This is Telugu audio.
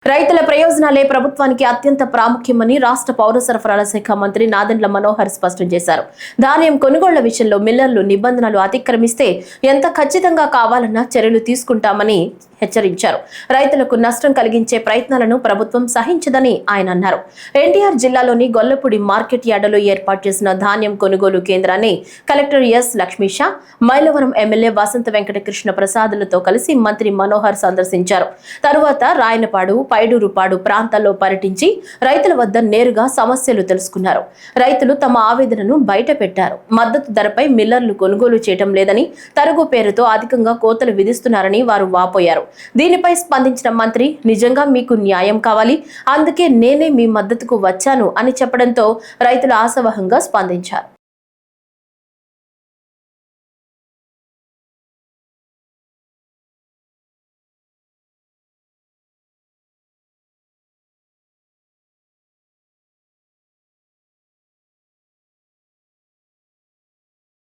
రైతుల ప్రయోజనాలే ప్రభుత్వానికి అత్యంత ప్రాముఖ్యమని రాష్ట్ర పౌర సరఫరాల శాఖ మంత్రి నాదెండ్ల మనోహర్ స్పష్టం చేశారు. ధాన్యం కొనుగోళ్ల విషయంలో మిల్లర్లు నిబంధనలు అతిక్రమిస్తే ఎంత ఖచ్చితంగా కావాలన్నా చర్యలు తీసుకుంటామని హెచ్చరించారు. రైతులకు నష్టం కలిగించే ప్రయత్నాలను ప్రభుత్వం సహించదని ఆయన అన్నారు. ఎన్టీఆర్ జిల్లాలోని గొల్లపూడి మార్కెట్ యార్డులో ఏర్పాటు చేసిన ధాన్యం కొనుగోలు కేంద్రాన్ని collector S Lakshmisha, Mylavaram MLA Vasantha Venkata Krishna ప్రసాదులతో కలిసి మంత్రి మనోహర్ సందర్శించారు. తరువాత రాయనపాడు, పైడూరుపాడు ప్రాంతాల్లో పర్యటించి రైతుల వద్ద నేరుగా సమస్యలు తెలుసుకున్నారు. రైతులు తమ ఆవేదనను బయట పెట్టారు. మద్దతు ధరపై మిల్లర్లు కొనుగోలు చేయడం లేదని, తరుగు పేరుతో అధికంగా కోతలు విధిస్తున్నారని వారు వాపోయారు. దీనిపై స్పందించిన మంత్రి, నిజంగా మీకు న్యాయం కావాలి, అందుకే నేనే మీ మద్దతుకు వచ్చాను అని చెప్పడంతో రైతులు ఆశావహంగా స్పందించారు.